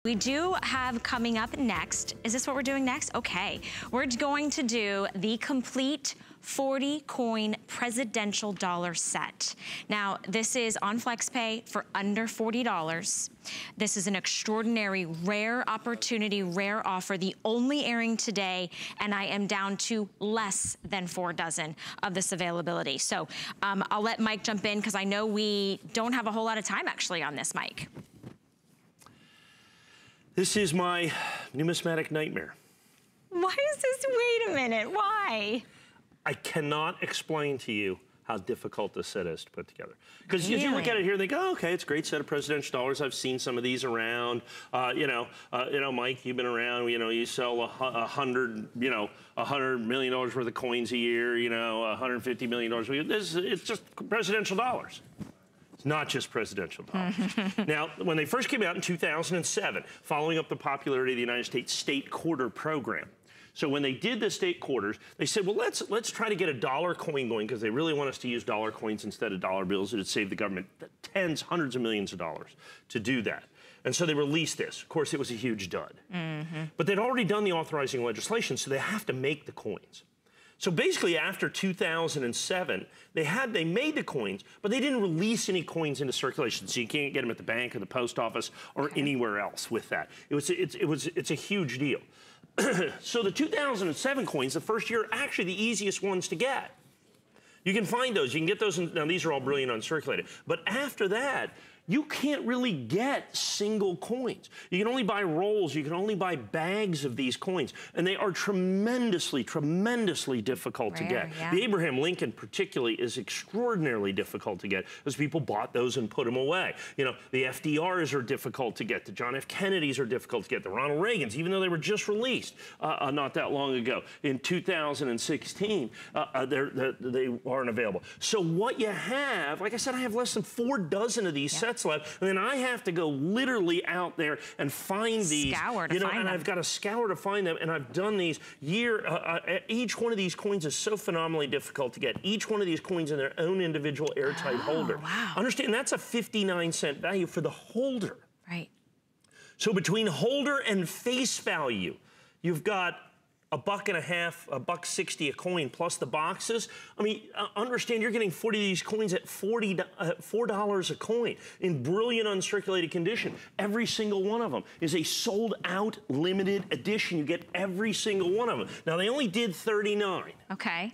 We do have coming up next, is this what we're doing next? Okay, we're going to do the complete 40 coin presidential dollar set. Now, this is on FlexPay for under $40. This is an extraordinary, rare opportunity, rare offer, the only airing today, and I am down to less than 4 dozen of this availability. So I'll let Mike jump in because I know we don't have a whole lot of time actually on this, Mike. This is my numismatic nightmare. Why is this, wait a minute, why? I cannot explain to you how difficult this set is to put together. Because as you look at it here, they go, oh, okay, it's a great set of presidential dollars. I've seen some of these around. Mike, you've been around. You sell $100 million worth of coins a year. $150 million a year. It's just presidential dollars. It's not just presidential dollars. Now, when they first came out in 2007, following up the popularity of the United States state quarter program. So when they did the state quarters, they said, well, let's try to get a dollar coin going because they really want us to use dollar coins instead of dollar bills. It would save the government tens, hundreds of millions of dollars to do that. And so they released this. Of course, it was a huge dud. But they'd already done the authorizing legislation, so they have to make the coins. So basically, after 2007, they made the coins, but they didn't release any coins into circulation, so you can't get them at the bank or the post office or anywhere else with that. It's a huge deal. So the 2007 coins, the first year, are actually the easiest ones to get. You can find those. You can get those. Now, these are all brilliant uncirculated. But after that, you can't really get single coins. You can only buy rolls. You can only buy bags of these coins. And they are tremendously, tremendously difficult to get. Yeah. The Abraham Lincoln particularly is extraordinarily difficult to get because people bought those and put them away. The FDRs are difficult to get. The John F. Kennedys are difficult to get. The Ronald Reagans, even though they were just released not that long ago. In 2016, they aren't available. So what you have, like I said, I have less than 4 dozen of these sets left, and then I have to go literally out there and find these. Scour to find them. I've got to scour to find them, and I've done these each one of these coins is so phenomenally difficult to get. Each one of these coins in their own individual airtight holder. Wow. Understand, that's a 59-cent value for the holder. Right. So between holder and face value, you've got $1.50, $1.60 a coin plus the boxes. I mean, understand you're getting 40 of these coins at $4 a coin in brilliant uncirculated condition. Every single one of them is a sold out limited edition. You get every single one of them. Now they only did 39. Okay,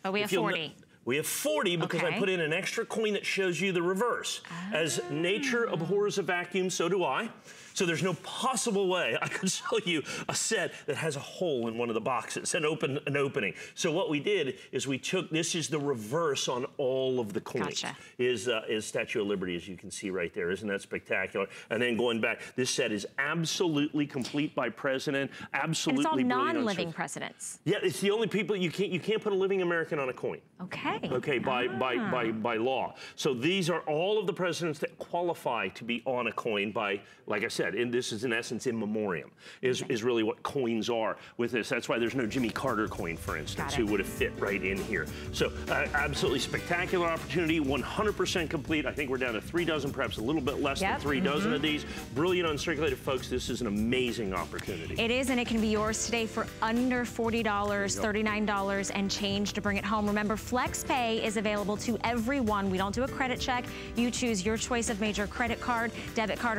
but we have 40. We have 40 because I put in an extra coin that shows you the reverse. As nature abhors a vacuum, so do I. So there's no possible way I could sell you a set that has a hole in one of the boxes, an opening. So what we did is we took, this is the reverse on all of the coins. Gotcha. Is Statue of Liberty, as you can see right there. Isn't that spectacular? And then going back, this set is absolutely complete by president, absolutely brilliant. And it's all non-living presidents. Yeah, it's the only people, you can't put a living American on a coin. Okay. Okay, by law. So these are all of the presidents that qualify to be on a coin by, like I said, and this is in essence in memoriam, is really what coins are with this. That's why there's no Jimmy Carter coin, for instance, who would have fit right in here. So absolutely spectacular opportunity, 100% complete. I think we're down to 3 dozen, perhaps a little bit less than 3 dozen of these. Brilliant uncirculated, folks. This is an amazing opportunity. It is, and it can be yours today for under $40, $39 and change to bring it home. Remember, FlexPay is available to everyone. We don't do a credit check. You choose your choice of major credit card, debit card,